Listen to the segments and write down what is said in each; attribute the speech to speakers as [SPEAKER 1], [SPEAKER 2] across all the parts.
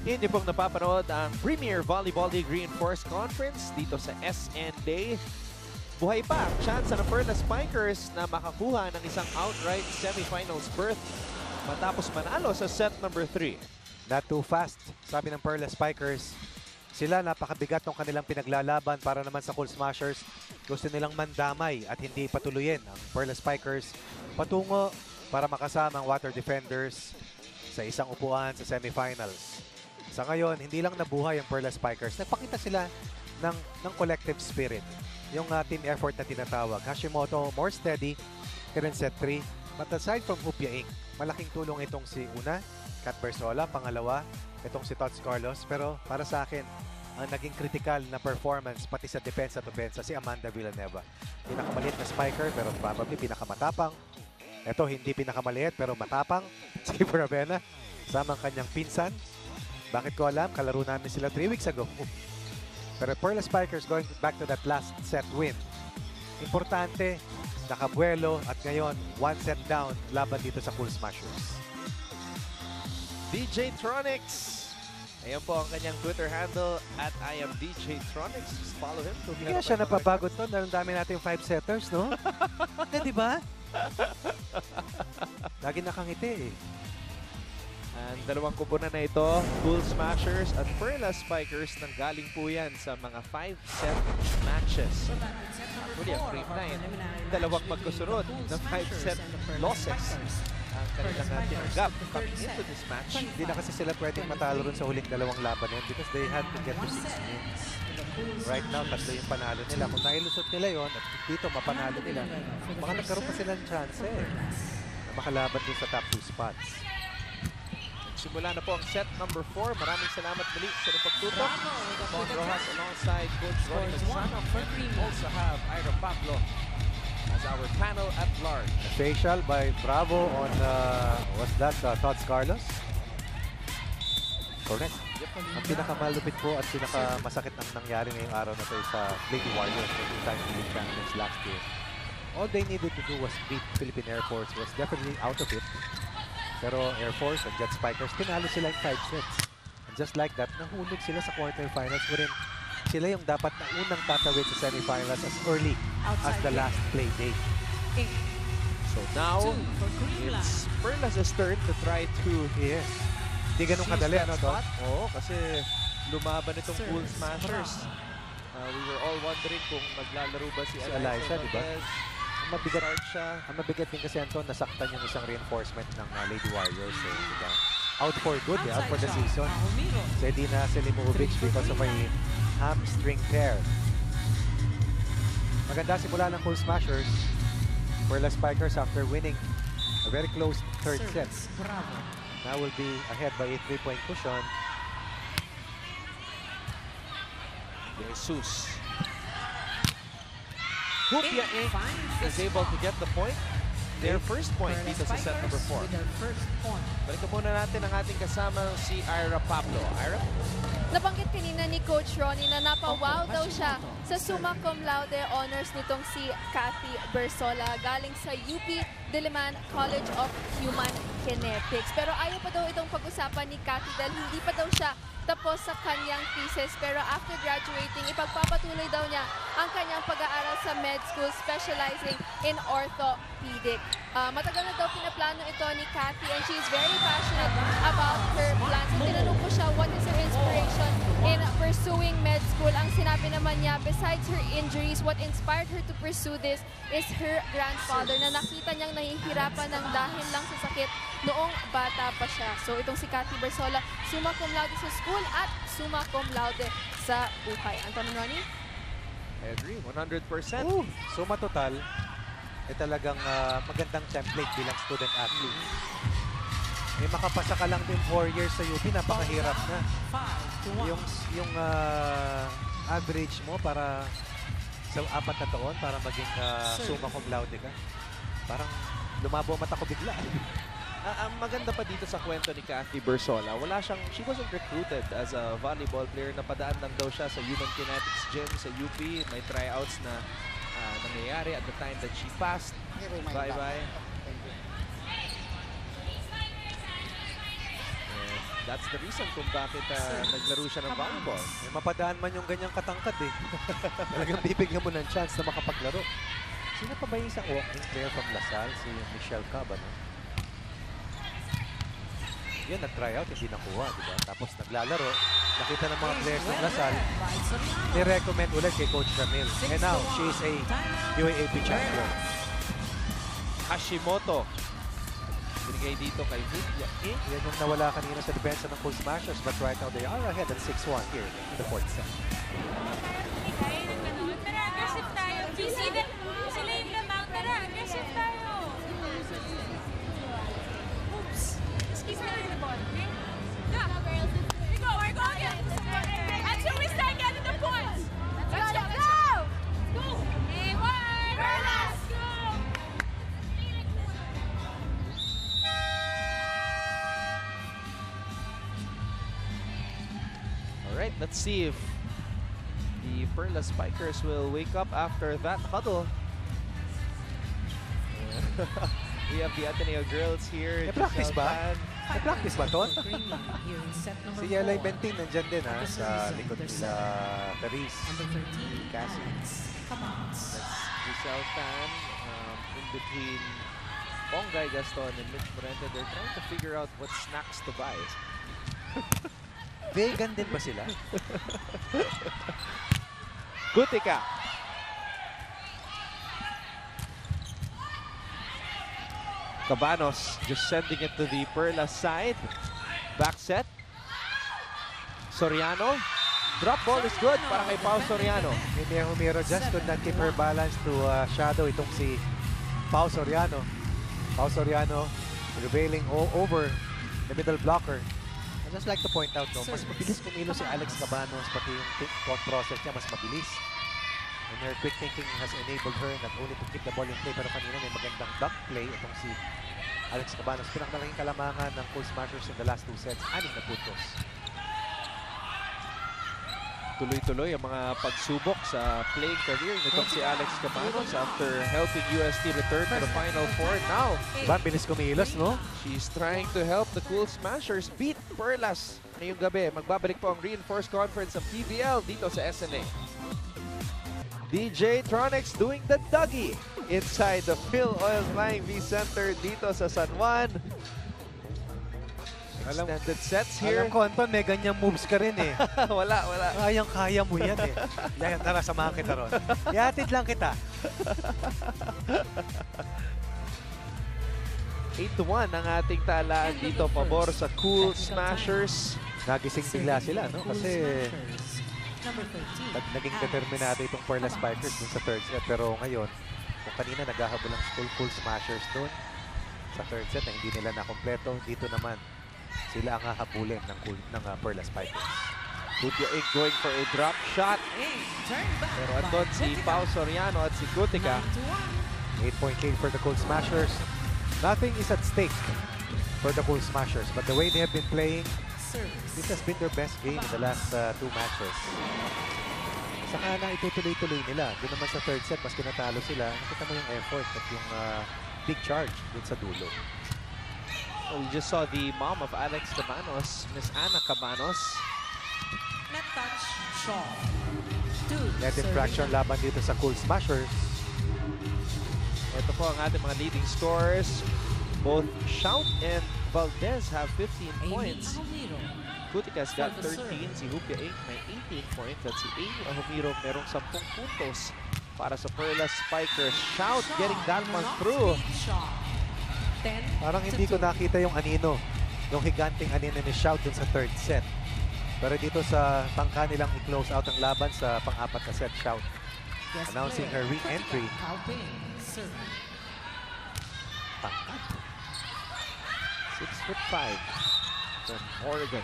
[SPEAKER 1] Hindi pong napapanood ang Premier Volleyball League Reinforced Conference dito sa SND. Buhay pa ang chance ng Perla Spikers na makakuha ng isang outright semifinals berth matapos manalo sa set number 3.
[SPEAKER 2] Not too fast, sabi ng Perla Spikers. Sila napakabigat ng kanilang pinaglalaban para naman sa Cool Smashers. Gusto nilang mandamay at hindi patuloyin ang Perla Spikers patungo para makasama ang Water Defenders sa isang upuan sa semifinals. Sa ngayon, hindi lang nabuhay ang Perla Spikers. Nagpakita sila ng collective spirit. Yung team effort na tinatawag. Hashimoto, more steady, kaya set 3. But aside from Hupia Inc., malaking tulong itong si Una, Kat Bersola, pangalawa, itong si Tots Carlos. Pero para sa akin, ang naging critical na performance pati sa depensa at opensa si Amanda Villanueva. Pinakamaliit na spiker pero probably pinakamatapang. Ito hindi pinakamaliit pero matapang. Si Bravena, samang kanyang pinsan. Bakit ko alam? Kalaro namin sila 3 weeks ago. Pero Perla Spikers going back to that last set win. Importante, nakabuelo at ngayon 1 set down laban dito sa Cool Smashers.
[SPEAKER 1] DJ Tronics. Ayan po ang kanyang Twitter handle at I am DJ Tronics. Just follow him.
[SPEAKER 2] Kaya siya napapagod to dahil dami natin 5-setters, no? Di ba? Lagi nakangiti eh.
[SPEAKER 1] Ang dalawang kupunan na ito, Cool Smashers at Perla Spikers, nanggaling po yan sa mga 5-set matches. Actually, ang frame 9, dalawang magkasunod na 5-set losses ang kanilang tinanggap coming into this match.
[SPEAKER 2] Hindi na kasi sila pwedeng matalo rin sa huling dalawang laban yun because they had to get to 6 wins. Right now, tatlo yung panalo nila. Kung nailusot nila yon at dito mapanalo nila, baka nagkaroon pa sila ng chance na makalaban din sa top 2 spots.
[SPEAKER 1] Simula na po ang set number 4. Maraming salamat muli sa pagtutok. Mon Rojas alongside Coach Ronnie Magsano. We also have Ira Pablo as our panel at large.
[SPEAKER 2] A facial by Bravo on, what's that, Tots Carlos? Correct.
[SPEAKER 1] Yep.
[SPEAKER 2] Ang pinakamalupit po at pinakamasakit ang nangyari ngayong araw na ito sa Lady Warriors, the two-time league champions last year. All they needed to do was beat Philippine Air Force, was definitely out of it. Pero Air Force and Jet Spikers, tinalo sila yung 5 sets. And just like that, nahulog sila sa quarterfinals wherein sila yung dapat na unang tatawid sa semifinals as early as the last play date.
[SPEAKER 1] So now, it's Perla's turn to try to
[SPEAKER 2] Yes. Hindi ganun kadali, ano to?
[SPEAKER 1] Oo, kasi lumaban itong Cool Smashers. We were all wondering kung maglalaro ba si
[SPEAKER 2] Eliza, di ba?
[SPEAKER 1] Ang mabigat siya.
[SPEAKER 2] Ang mabigat din kasi Anton, nasaktan yung isang reinforcement ng Lady Warriors. Diba? Out for good, out for the season. Si Edina Selimovic because of a hamstring tear. Maganda simula ng Cool Smashers. Perla Spikers after winning a very close third set. Now will be ahead by a 3-point cushion.
[SPEAKER 1] Jesus. Hupia Inc. is able to get the point. Their first point dito sa set number 4. Balikan muna natin ang ating kasama si Ira Pablo. Ira?
[SPEAKER 3] Nabanggit kanina ni Coach Ronnie na napawaw daw siya sa summa cum laude honors nitong si Kathy Bersola galing sa UP Diliman College of Human Kinetics. Pero ayaw pa daw itong pag-usapan ni Kathy dahil hindi pa daw siya tapos sa kanyang thesis. Pero after graduating, ipagpapatuloy daw niya ang kanyang pag-aaral sa med school specializing in orthopedic. Matagal na daw pinaplano ito ni Kathy and she is very passionate about her plans. So, tinanong ko siya what is her inspiration in pursuing med school. Ang sinabi naman niya, besides her injuries, what inspired her to pursue this is her grandfather na nakita niyang nahihirapan ng dahil lang sa sakit noong bata pa siya. So itong si Kathy Bersola, summa cum laude sa school at summa cum laude sa buhay. Anton Ronnie?
[SPEAKER 1] I agree, 100%.
[SPEAKER 2] Suma total, talagang magandang template bilang student athlete. Makapasa ka lang din 4 years sa UP, napakahirap na. Yung average mo para sa 4 na taon para maging summa cum laude ka. Parang lumabo mata ko bigla.
[SPEAKER 1] Ang maganda pa dito sa kwento ni Kathy Bersola, she wasn't recruited as a volleyball player. Napadaan lang daw siya sa Human Kinetics Gym sa UP. May tryouts na nangyayari at the time that she passed. Bye-bye. That's the reason kung bakit naglaro siya ng volleyball.
[SPEAKER 2] May mapadaan man yung ganyang katangkad eh. Talagang bibigyan mo ng chance na makapaglaro. Sino pa ba yung isang walking player from Lasal? Si Michelle Cab, ano? Yan, nag-try out, hindi nakuha, di ba? Tapos naglalaro, nakita ng mga players ng Lasal, ni-recommend ulit kay Coach Ramil. And now, she's a UAAP champion.
[SPEAKER 1] Hashimoto. Binigay dito kay Hupia Ink.
[SPEAKER 2] Yan yung nawala kanina sa depensa ng Cool Smashers, but right now they are ahead at 6-1 here in the fourth set.
[SPEAKER 4] Tara, aggressive tayo. Sila yung lamang. Tara, aggressive tayo. Oops. Just keep hitting the ball, okay? Go. We go. We're going. Until we start getting the points. Let's go. Go. Hey, one. Let's go.
[SPEAKER 1] All right, let's see if the Perla Spikers will wake up after that huddle. We have the Ateneo girls here.
[SPEAKER 2] May practice
[SPEAKER 1] Giselle
[SPEAKER 2] ba?
[SPEAKER 1] Tan.
[SPEAKER 2] May practice ba, Ton? Si Yelay Bentin nandyan din ha, sa likod nila Paris. Cassie.
[SPEAKER 1] That's Giselle Tan in between Bongay Gaston and Mitch Morente. They're trying to figure out what snacks to buy.
[SPEAKER 2] Vegan din ba sila?
[SPEAKER 1] Gutica. Cabanos just sending it to the Perla side. Back set. Soriano. Drop ball is good para kay Pao Soriano.
[SPEAKER 2] Hindi Humiro just could not keep her balance to shadow itong si Pao Soriano. Pao Soriano prevailing over the middle blocker. I'd just like to point out, no, mas mabilis kumilos si Alex Cabanos, pati yung thought process niya mas mabilis. And her quick thinking has enabled her not only to keep the ball in play, pero kanina may magandang dunk play itong si Alex Cabanos. Pinakamalaking kalamangan ng Cool Smashers in the last 2 sets, 6 na puntos.
[SPEAKER 1] Tuloy-tuloy ang mga pagsubok sa playing career nitong si Alex Cabanos after helping UST return to the Final Four. Now,
[SPEAKER 2] Diba, bilis kumilos, no?
[SPEAKER 1] she's trying to help the Cool Smashers beat Perlas ngayong gabi. Magbabalik po ang reinforced conference ng PBL dito sa SNA. DJ Tronics doing the Dougie inside the Phil Oil Flying V Center dito sa San Juan. Extended sets here.
[SPEAKER 2] Alam ko, Anton, may ganyang moves ka rin eh.
[SPEAKER 1] wala.
[SPEAKER 2] Kayang-kaya mo yan eh. Yan, tara, samahan kita ron. Ihatid lang kita.
[SPEAKER 1] 8-1 ang ating talaan dito pabor sa Cool Smashers.
[SPEAKER 2] Nagising bigla sila, no? Kasi naging determinado itong Perla Spikers dun sa third set. Pero ngayon, kung kanina naghahabol ang Cool Smashers dun sa third set na hindi nila nakompleto, dito naman sila ang hahabulin ng Perla Spikers.
[SPEAKER 1] Hupia Ink going for a drop shot. Pero andun si Pao Soriano at si Gutica.
[SPEAKER 2] 8-point lead for the Cool Smashers. Nothing is at stake for the Cool Smashers, but the way they have been playing, this has been their best game in the last 2 matches. Saka na itutuloy-tuloy nila. Doon naman sa third set, mas kinatalo sila. Nakita mo yung effort at yung big charge dun sa dulo.
[SPEAKER 1] We just saw the mom of Alex Cabanos, Miss Ana Cabanos.
[SPEAKER 4] Net touch, shot.
[SPEAKER 2] Net infraction laban dito sa Cool Smashers.
[SPEAKER 1] Ito po ang ating mga leading scorers. Both Shout and Valdez have 15 points. Gutica's got 13. Si Hupia Ink may 18 points. At si Amy Ahumiro merong 10 puntos para sa Perla Spikers. Shout getting that one through.
[SPEAKER 2] Parang hindi ko nakita yung anino, yung higanting anino ni Shout dun sa third set. Pero dito sa tangka nilang i-close out ang laban sa pang-apat na set, Shout announcing her re-entry. Tangkad.
[SPEAKER 1] 6'5" from Oregon.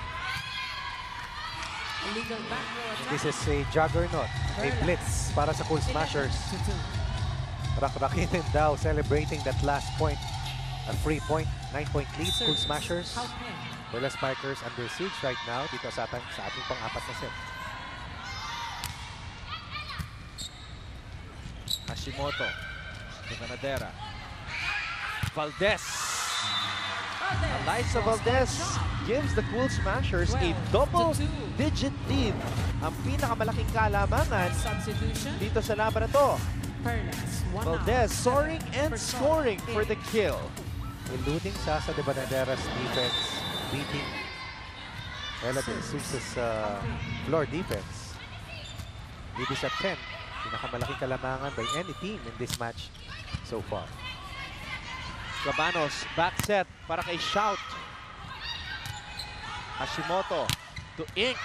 [SPEAKER 2] This is a juggernaut, a blitz para sa Cool Smashers. Rak-rakin din daw, celebrating that last point. A free point, 9-point lead, Cool Smashers. Perla Spikers under siege right now dito sa ating pang-apat na set.
[SPEAKER 1] Hashimoto. Ganadera. Valdez. Alyssa Valdez gives the Cool Smashers a
[SPEAKER 5] 12-2.
[SPEAKER 1] double-digit lead. Ang pinakamalaking kalamangan
[SPEAKER 5] Substitution.
[SPEAKER 1] dito sa laban na to.
[SPEAKER 5] Perlas.
[SPEAKER 1] Valdez soaring and scoring for the kill.
[SPEAKER 2] Eluding Sasa de Banaderas defense, beating Ella de Jesus' floor defense. Lead is at 10. Pinakamalaking kalamangan by any team in this match so far.
[SPEAKER 1] Cabanos, back set para kay Shout. Hashimoto to Ink.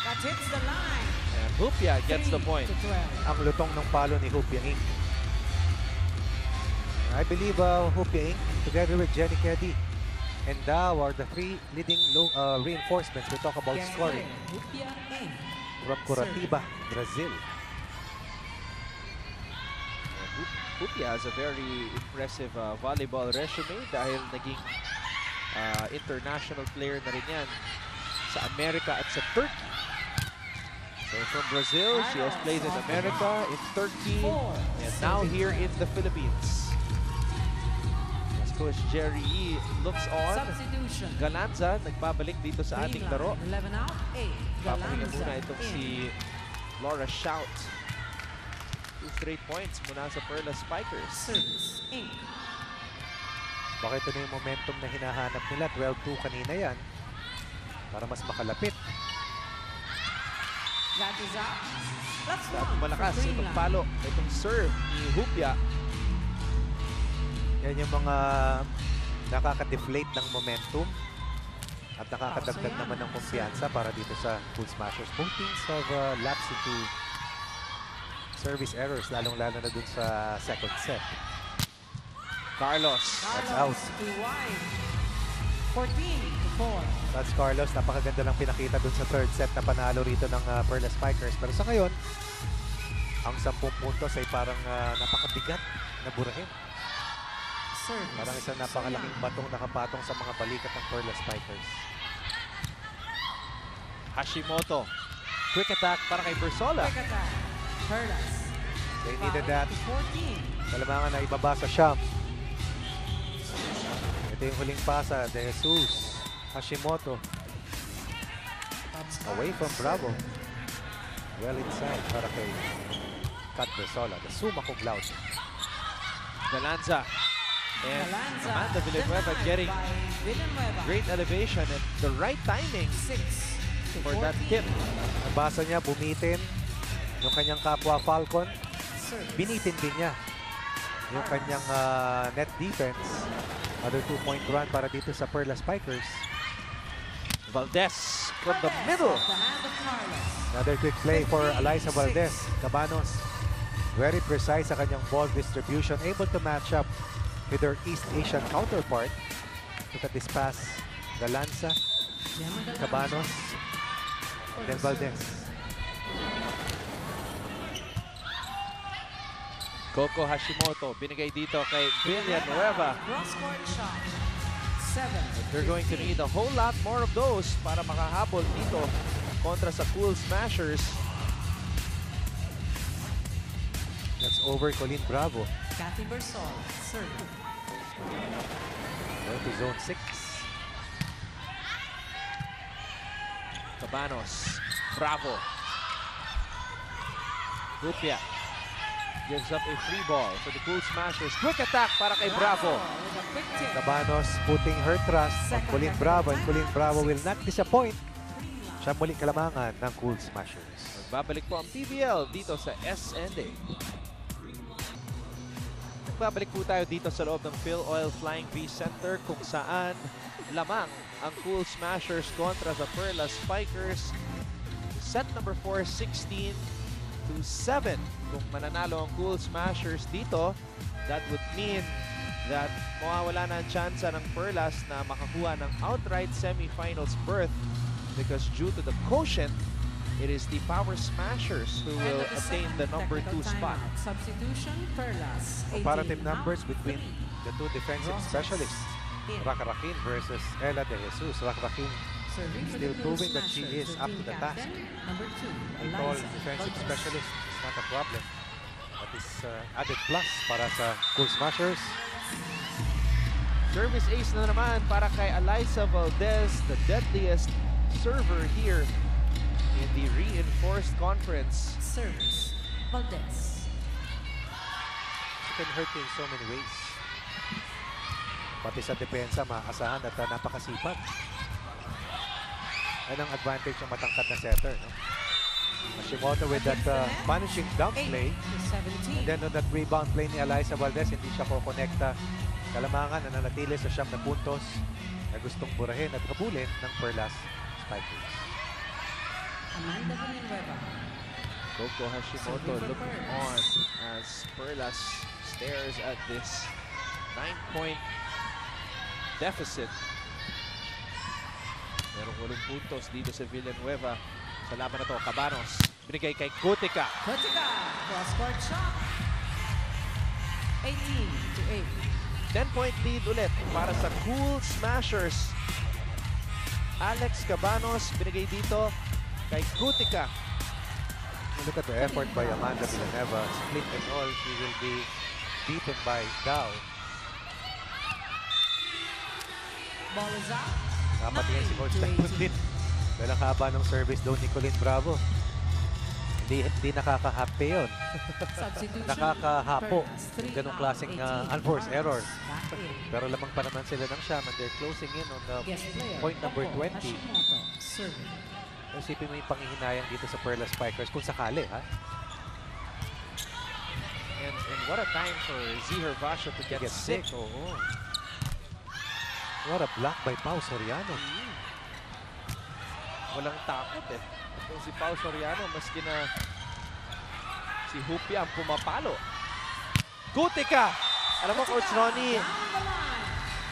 [SPEAKER 5] That hits the line.
[SPEAKER 1] And Hupia gets the point.
[SPEAKER 5] 3-12.
[SPEAKER 2] Ang lutong ng palo ni Hupia Inc. I believe Hupia Inc. together with Jenny Keddy and Dow are the three leading reinforcements. We talk about scoring
[SPEAKER 5] Hupia Inc.
[SPEAKER 2] from Curitiba, Brazil.
[SPEAKER 1] Hupia has a very impressive volleyball resume dahil naging international player na rin yan sa Amerika at sa Turkey. So from Brazil, she has played in America, in Turkey, and now here in the Philippines. As Coach Jerry E looks on,
[SPEAKER 5] Substitution.
[SPEAKER 1] Galanza nagbabalik dito sa ating
[SPEAKER 5] Green
[SPEAKER 1] laro.
[SPEAKER 5] line, 11 out, 8.
[SPEAKER 1] Papahinga
[SPEAKER 5] Galanza
[SPEAKER 1] muna itong
[SPEAKER 5] in.
[SPEAKER 1] si Laura Shout. 2 straight points mula sa Perla Spikers.
[SPEAKER 5] Service Inc.
[SPEAKER 2] Baka ito na yung momentum na hinahanap nila. 12-2 kanina yan. Para mas makalapit.
[SPEAKER 5] That is out. That's
[SPEAKER 1] At
[SPEAKER 5] one
[SPEAKER 1] malakas
[SPEAKER 5] for Green
[SPEAKER 1] itong
[SPEAKER 5] line.
[SPEAKER 1] palo, itong serve ni Hupia.
[SPEAKER 2] Yan yung mga nakaka-deflate ng momentum at nakakadagdag naman ng kumpiyansa para dito sa Cool Smashers. Both teams have lapsed into service errors, lalong-lalo na dun sa second set.
[SPEAKER 1] Carlos.
[SPEAKER 2] That's out.
[SPEAKER 5] Too wide. 14-4.
[SPEAKER 2] That's Carlos. Napakaganda ng pinakita dun sa third set na panalo rito ng Perla Spikers. Pero sa ngayon, ang 10 puntos ay parang napakabigat na burahin.
[SPEAKER 5] Service.
[SPEAKER 2] Parang isang napakalaking batong nakapatong sa mga balikat ng Perla Spikers.
[SPEAKER 1] Hashimoto. Quick attack para kay Bersola.
[SPEAKER 5] Quick attack. Perlas.
[SPEAKER 2] They needed that.
[SPEAKER 5] 14.
[SPEAKER 2] Kalamangan na ibaba sa Sham. Ito yung huling pasa. De Jesus. Hashimoto. Away from Bravo. Well inside para kay Kat Bersola. The summa cum laude.
[SPEAKER 1] Galanza. And
[SPEAKER 5] Galanza.
[SPEAKER 1] Amanda Villanueva
[SPEAKER 5] denied
[SPEAKER 1] getting
[SPEAKER 5] by Villanueva.
[SPEAKER 1] great elevation and the right timing
[SPEAKER 5] 6-14.
[SPEAKER 1] for that tip.
[SPEAKER 2] Nabasa niya, bumitin yung kanyang kapwa Falcon.
[SPEAKER 5] Service.
[SPEAKER 2] Binitin din niya yung kanyang net defense. Another 2-point run para dito sa Perla Spikers.
[SPEAKER 1] Valdez from the
[SPEAKER 5] Valdez
[SPEAKER 1] middle.
[SPEAKER 5] off the hand of Carlos.
[SPEAKER 2] Another quick play for Eliza Valdez. Cabanos, very precise sa kanyang ball distribution. Able to match up with her East Asian counterpart. Look at this pass. Galanza,
[SPEAKER 5] Gemma Galanza.
[SPEAKER 2] Cabanos, and then Valdez.
[SPEAKER 1] Coco Hashimoto binigay dito kay Villanueva.
[SPEAKER 5] Cross-court shot. 7.
[SPEAKER 1] They're going to need a whole lot more of those para makahabol dito kontra sa Cool Smashers.
[SPEAKER 2] That's over Colleen Bravo.
[SPEAKER 5] Kathy Bersol. Serve.
[SPEAKER 2] Going to zone 6.
[SPEAKER 1] Cabanos. Bravo. Hupia gives up a free ball for the Cool Smashers. Quick attack para kay Bravo.
[SPEAKER 5] With a quick tip.
[SPEAKER 2] Cabanos putting her trust on Colleen Bravo, and Colleen Bravo will not disappoint. Siya muli kalamangan ng Cool Smashers.
[SPEAKER 1] Magbabalik po ang PBL dito sa SNA. Magbabalik po tayo dito sa loob ng Phil Oil Flying V Center kung saan lamang ang Cool Smashers kontra sa Perla Spikers. Set number 4, 16-7. Kung mananalo ang Cool Smashers dito, that would mean that mawawala na ang tsansa ng Perlas na makakuha ng outright semifinals berth because due to the quotient, it is the Power Smashers who will obtain the number 2 spot.
[SPEAKER 5] Substitution, Perlas.
[SPEAKER 2] Comparative numbers between the two defensive specialists. Rakarakin versus Ella de Jesus. Rakarakin still proving that she is up to the task.
[SPEAKER 5] Number 2,
[SPEAKER 2] A tall defensive specialist is not a problem. That is added plus para sa Cool Smashers.
[SPEAKER 1] Service ace na naman para kay Alyssa Valdez, the deadliest server here in the reinforced conference.
[SPEAKER 5] Service. Valdez.
[SPEAKER 2] She can hurt you in so many ways. Pati sa depensa, maasahan at napakasipag. Yan ang advantage ng matangkad na setter. No? Hashimoto with that punishing dump
[SPEAKER 5] 8
[SPEAKER 2] play.
[SPEAKER 5] to 17.
[SPEAKER 2] And then on that rebound play ni Alyssa Valdez, hindi siya kukonekta. Kalamangan na nanatili sa 9 na puntos na gustong burahin at habulin ng Perlas Spikers.
[SPEAKER 5] Amanda Villanueva.
[SPEAKER 1] Coco Hashimoto looking on as Perlas stares at this 9-point deficit. Merong 8 puntos dito sa Villanueva. Sa laban na to, Cabanos. Binigay kay Kutika.
[SPEAKER 5] Kotika. Cross-court shot. 18 to 8.
[SPEAKER 1] 10-point lead ulit para sa Cool Smashers. Alex Cabanos binigay dito kay Kutika.
[SPEAKER 2] Look at the effort by Amanda Villanueva. Split and all, she will be beaten by Dow.
[SPEAKER 5] Ball is out.
[SPEAKER 2] Napatingin si
[SPEAKER 5] 9
[SPEAKER 2] Coach
[SPEAKER 5] to
[SPEAKER 2] Typhoon
[SPEAKER 5] 18.
[SPEAKER 2] din. Dahil ang haba ng service daw ni Colleen Bravo. Hindi nakaka-happy yun.
[SPEAKER 5] Substitution.
[SPEAKER 2] Nakakahapo.
[SPEAKER 5] Perlas,
[SPEAKER 2] Yung
[SPEAKER 5] 3
[SPEAKER 2] ganong
[SPEAKER 5] out,
[SPEAKER 2] klaseng
[SPEAKER 5] 18.
[SPEAKER 2] unforced error.
[SPEAKER 5] Back in.
[SPEAKER 2] Pero lamang pa naman sila ng Sham and they're closing in on the
[SPEAKER 5] Guest player.
[SPEAKER 2] point number
[SPEAKER 5] Coco
[SPEAKER 2] 20.
[SPEAKER 5] Hashimoto. Serving.
[SPEAKER 2] Isipin mo yung panghihinayang dito sa Perlas Spikers kung sakali, ha?
[SPEAKER 1] And what a time for Zihar Vasha to get sick.
[SPEAKER 2] Oo. What a block by Pau Soriano.
[SPEAKER 1] Walang takot eh. Itong si Pau Soriano, maski na si Hupia ang pumapalo. Kutika! Alam mo, Coach Ronnie,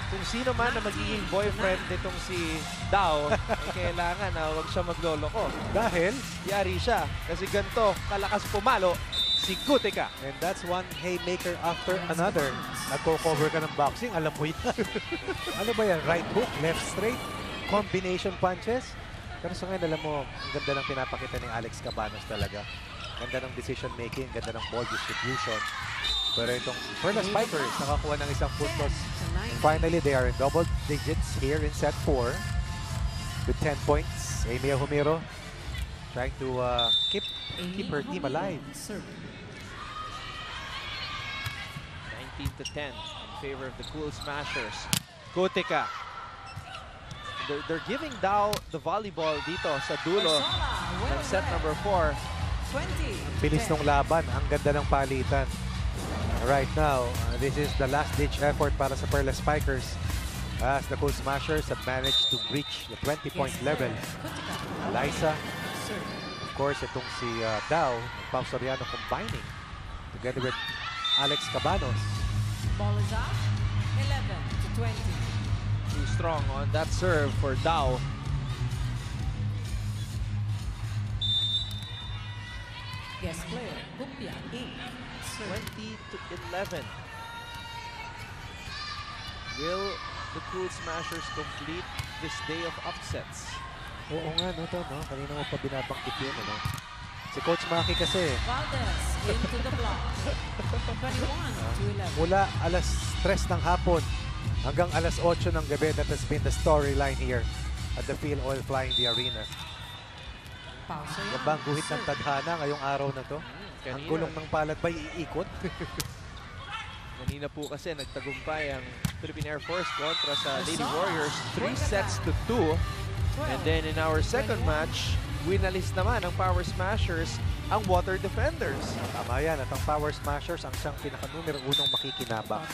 [SPEAKER 1] kung sino man na magiging boyfriend nitong si Dao, ay kailangan na huwag siya magloloko.
[SPEAKER 2] Dahil,
[SPEAKER 1] Yari siya. Kasi ganito, kalakas pumalo, si Kutika.
[SPEAKER 2] and that's one haymaker after another. Nagko-cover ka ng boxing, alam mo yan. Ano ba yan? Right hook, left straight, combination punches. Pero sa ngayon, alam mo, ang ganda ng pinapakita ni Alex Cabanos talaga. Ganda ng decision making, ganda ng ball distribution. Pero itong Perlas Spikers, nakakuha ng isang puntos. And finally, they are in double digits here in set 4 with 10 points. Amy Humiro trying to keep her team alive.
[SPEAKER 5] Serving.
[SPEAKER 1] 19 to 10 in favor of the Cool Smashers. Kutika. They're giving Dao the volleyball dito sa dulo ng set number 4.
[SPEAKER 5] 20.
[SPEAKER 2] Bilis ng laban, ang ganda ng palitan. Right now, this is the last-ditch effort para sa Perlas Spikers as the Cool Smashers have managed to breach the 20-point level. Alyssa, of course, itong si Dao, Pau Soriano combining together with Alex Cabanos.
[SPEAKER 5] Ball is out. 11 to 20.
[SPEAKER 1] Too strong on that serve for Dao.
[SPEAKER 5] Guest player. Hupia. 8.
[SPEAKER 1] 20 to 11. Will the Cool Smashers complete this day of upsets?
[SPEAKER 2] Oo nga, no, to, no? Kanina mo pa binabanggit yun, ano? Si Coach Maki kasi,
[SPEAKER 5] Valdez into the block. 21 to 11.
[SPEAKER 2] mula alas 3 ng hapon hanggang alas 8 ng gabi, that has been the storyline here at the Phil Oil Flying the Arena.
[SPEAKER 5] Pausa
[SPEAKER 2] Yan
[SPEAKER 5] yan.
[SPEAKER 2] ba ang guhit ng tadhana ngayong araw na to? Ang gulong ng palad ba iikot?
[SPEAKER 1] Kanina po kasi nagtagumpay ang Philippine Air Force kontra sa Lady Warriors 3 sets to 2. And then in our second match, winalis naman ng Power Smashers ang Water Defenders.
[SPEAKER 2] Tama yan, at ang Power Smashers ang siyang pinaka-numero 1 makikinabang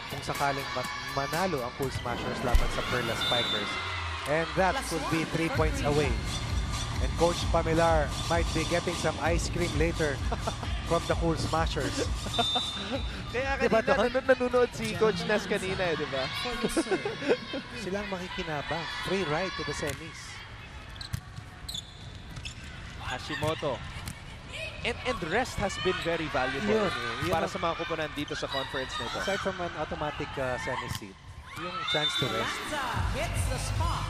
[SPEAKER 2] kung sakaling manalo ang Cool Smashers laban sa Perlas Spikers. And that could be 3 points away. And Coach Pamilar might be getting some ice cream later from the Cool Smashers.
[SPEAKER 1] Kaya
[SPEAKER 2] Diba,
[SPEAKER 1] kanina nanonood si Coach Nas kanina eh, di ba?
[SPEAKER 5] For the serve.
[SPEAKER 2] Silang makikinabang. Free ride to the semis.
[SPEAKER 1] Hashimoto. And rest has been very valuable
[SPEAKER 2] Yun, yun
[SPEAKER 1] para
[SPEAKER 2] ang-
[SPEAKER 1] sa mga kupunan dito sa conference nito.
[SPEAKER 2] Aside from an automatic semi seat, yung chance to rest.
[SPEAKER 5] Lanza hits the spot.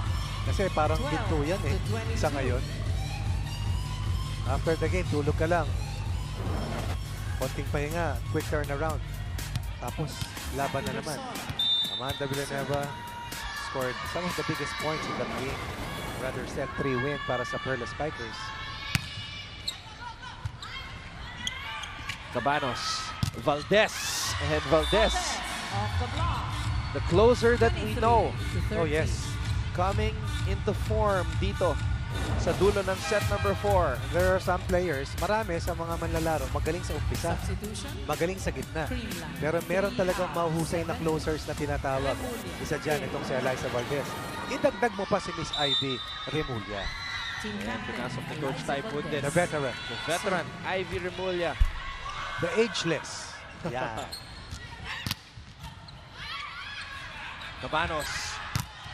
[SPEAKER 2] Kasi parang
[SPEAKER 5] 12
[SPEAKER 2] ginto yan eh,
[SPEAKER 5] to 22.
[SPEAKER 2] sa ngayon. After the game, tulog ka lang. Konting pahinga, quick turnaround. Tapos, laban na naman. Amanda Villanueva scored some of the biggest points in that game. Rather set 3 win para sa Perla Spikers.
[SPEAKER 1] Cabanos, Valdez, and Valdez,
[SPEAKER 5] Off the block.
[SPEAKER 1] the closer that we
[SPEAKER 5] 23
[SPEAKER 1] know,
[SPEAKER 5] to 13.
[SPEAKER 2] Oh yes,
[SPEAKER 1] coming into form dito sa dulo ng set number 4.
[SPEAKER 2] there are some players, marami sa mga manlalaro, magaling sa umpisa,
[SPEAKER 5] Substitution.
[SPEAKER 2] magaling sa gitna.
[SPEAKER 5] Creamline.
[SPEAKER 2] Pero meron talagang mahusay na closers na tinatawag. Isa dyan itong si Eliza Valdez. Idagdag mo pa si Miss Ivy Remulla,
[SPEAKER 5] Team
[SPEAKER 1] And
[SPEAKER 5] captain.
[SPEAKER 1] pinasok ni Coach
[SPEAKER 5] Eliza
[SPEAKER 1] Ty
[SPEAKER 5] Valdez.
[SPEAKER 1] Bundes.
[SPEAKER 2] the veteran,
[SPEAKER 1] The veteran, Ivy Remulla.
[SPEAKER 2] the ageless. Yeah.
[SPEAKER 1] Cabanos,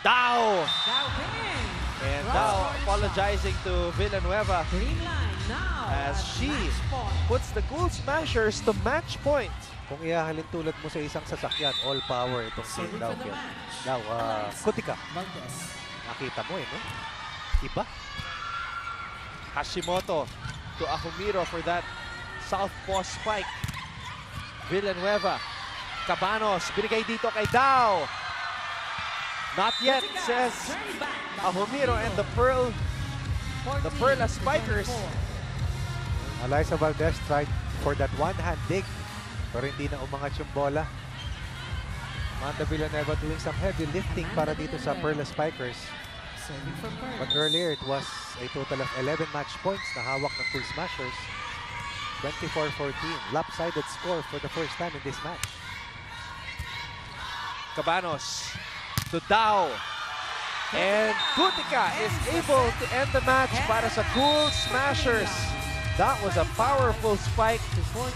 [SPEAKER 1] Dao!
[SPEAKER 5] Dow win.
[SPEAKER 1] And Dao apologizing to Villanueva
[SPEAKER 5] Creamline now.
[SPEAKER 1] as
[SPEAKER 5] at
[SPEAKER 1] she
[SPEAKER 5] match point.
[SPEAKER 1] puts the Cool Smashers to match point.
[SPEAKER 2] Kung ihahalin tulad mo sa isang sasakyan, all power itong si
[SPEAKER 5] Serving
[SPEAKER 2] Dao.
[SPEAKER 5] for the match.
[SPEAKER 2] Dao, Kutika.
[SPEAKER 5] Valdez.
[SPEAKER 2] Nakita mo no? Iba.
[SPEAKER 1] Hashimoto to Ahumiro for that southpaw spike. Villanueva, Cabanos, binigay dito kay Dao. Not yet, says
[SPEAKER 5] Turn back by
[SPEAKER 1] Ahumiro and the Perla
[SPEAKER 5] 14 to
[SPEAKER 1] Spikers.
[SPEAKER 5] 24.
[SPEAKER 2] Eliza Valdez tried for that one-hand dig, pero hindi na umangat yung bola. Amanda Villanueva doing some heavy lifting para dito sa Perla Spikers.
[SPEAKER 5] Serving for Perla.
[SPEAKER 2] But earlier, it was a total of 11 match points na hawak ng Cool Smashers. 24-14. Lopsided score for the first time in this match.
[SPEAKER 1] Cabanos to Dao. And Kutika is able to end the match para sa Cool Smashers. That was a powerful spike
[SPEAKER 5] To 14.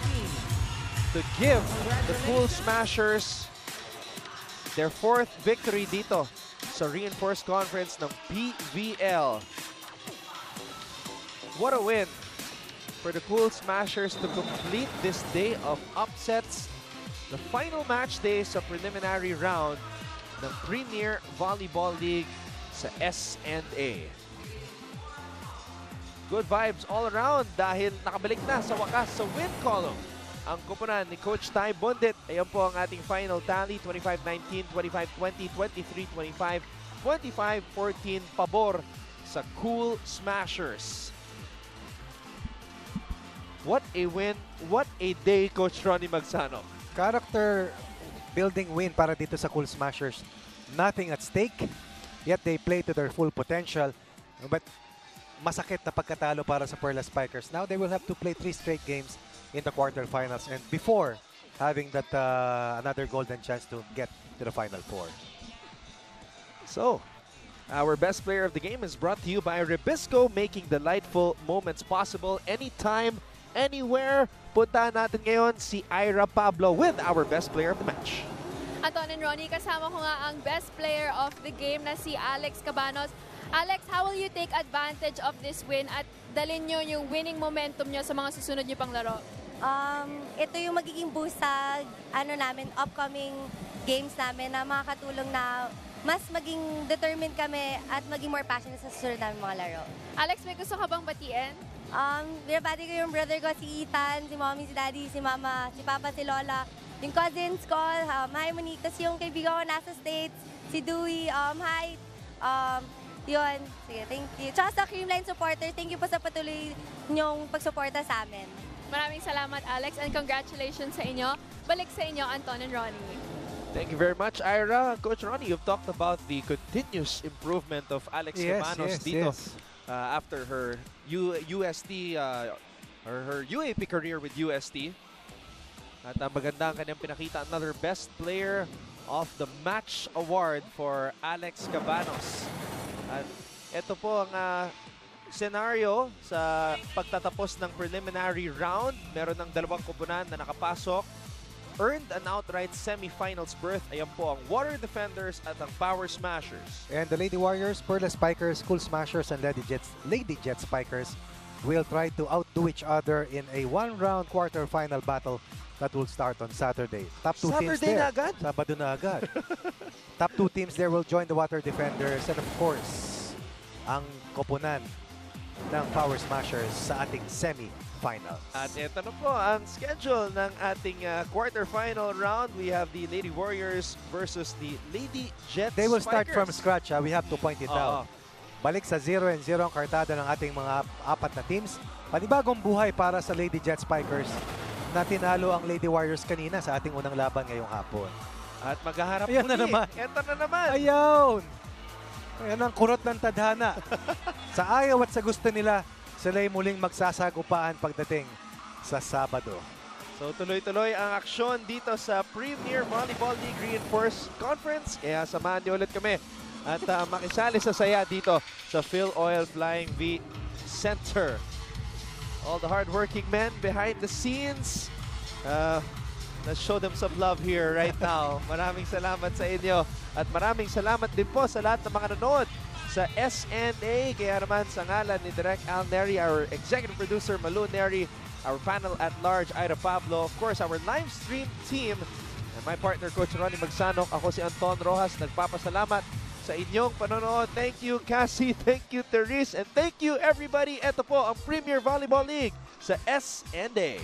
[SPEAKER 1] to give the Cool Smashers their 4th victory dito sa Reinforced Conference ng PVL. What a win for the Cool Smashers to complete this day of upsets. The final match day sa preliminary round ng Premier Volleyball League sa SNA. Good vibes all around dahil nakabalik na sa wakas sa win column ang koponan ni Coach Ty Bundit. Ayan po ang ating final tally, 25-19, 25-20, 23-25, 25-14 pabor sa Cool Smashers. What a win, what a day, Coach Ronnie Magsano.
[SPEAKER 2] Character building win para dito sa Cool Smashers. Nothing at stake, yet they play to their full potential. But masakit na pagkatalo para sa Perla Spikers. Now they will have to play 3 straight games in the quarterfinals and before having that another golden chance to get to the Final Four.
[SPEAKER 1] So, our best player of the game is brought to you by Ribisco, making delightful moments possible anytime, anywhere. Puntahan natin ngayon si Ira Pablo with our best player of the match.
[SPEAKER 3] Anton and Ronnie, kasama ko nga ang best player of the game na si Alex Cabanos. Alex, how will you take advantage of this win at dalhin nyo yung winning momentum nyo sa mga susunod nyo pang laro?
[SPEAKER 6] Ito yung magiging boost sa namin, upcoming games namin na makakatulong na mas maging determined kami at maging more passionate sa susunod namin mga laro.
[SPEAKER 3] Alex, may gusto ka bang batiin?
[SPEAKER 6] Binabati ko yung brother ko, si Ethan, si mommy, si daddy, si mama, si papa, si lola, yung cousins ko, hi Monique, tas yung kaibigan ko nasa States, si Dewey, hi, yun, sige, thank you. Tsaka sa Creamline supporters, thank you po sa patuloy nyong pagsuporta sa amin.
[SPEAKER 3] Maraming salamat, Alex, and congratulations sa inyo. Balik sa inyo, Anton and Ronnie.
[SPEAKER 1] Thank you very much, Ira. Coach Ronnie, you've talked about the continuous improvement of Alex Cabanos dito after her UST, her UAP career with UST. At maganda ang kanyang pinakita. Another Best Player of the Match Award for Alex Cabanos. At ito po ang scenario sa pagtatapos ng preliminary round. Meron ng dalawang koponan na nakapasok. Earned an outright semifinals berth. Ayan po ang Water Defenders at ang Power Smashers.
[SPEAKER 2] And the Lady Warriors, Perla Spikers, Cool Smashers, and Lady Jet Spikers will try to outdo each other in a one-round quarterfinal battle that will start on Saturday. Top 2 teams
[SPEAKER 1] Saturday
[SPEAKER 2] there.
[SPEAKER 1] na agad?
[SPEAKER 2] Sabado na agad. Top 2 teams there will join the Water Defenders and of course, ang koponan ng Power Smashers sa ating semi-finals.
[SPEAKER 1] At ito na po ang schedule ng ating quarterfinal round. We have the Lady Warriors versus the Lady Jet
[SPEAKER 2] They will start from
[SPEAKER 1] Spikers.
[SPEAKER 2] scratch. We have to point it
[SPEAKER 1] Oo.
[SPEAKER 2] out. Balik sa 0-0 ang kartada ng ating mga apat na teams. Panibagong buhay para sa Lady Jet Spikers na tinalo ang Lady Warriors kanina sa ating unang laban ngayong hapon.
[SPEAKER 1] At maghaharap
[SPEAKER 2] Ayan na
[SPEAKER 1] muli.
[SPEAKER 2] naman.
[SPEAKER 1] Ito na naman.
[SPEAKER 2] Ayaw! Ayan ang kurot ng tadhana. Sa ayaw at sa gusto nila, sila'y muling magsasagupaan pagdating sa Sabado.
[SPEAKER 1] So tuloy-tuloy ang aksyon dito sa Premier Volleyball League Reinforced Conference. Kaya samahan niyo ulit kami at makisali sa saya dito sa Phil Oil Flying V Center. All the hardworking men behind the scenes. Let's show them some love here right now. Maraming salamat sa inyo. At maraming salamat din po sa lahat ng mga nanood sa SNA. Kaya naman sa ngalan ni Direk Al Neri, our executive producer Malu Neri, our panel at large, Ida Pablo, of course, our live stream team, and my partner, Coach Ronnie Magsanok. Ako si Anton Rojas. Nagpapasalamat sa inyong panonood. Thank you, Cassie. Thank you, Therese. And thank you, everybody. Ito po ang Premier Volleyball League sa SNA.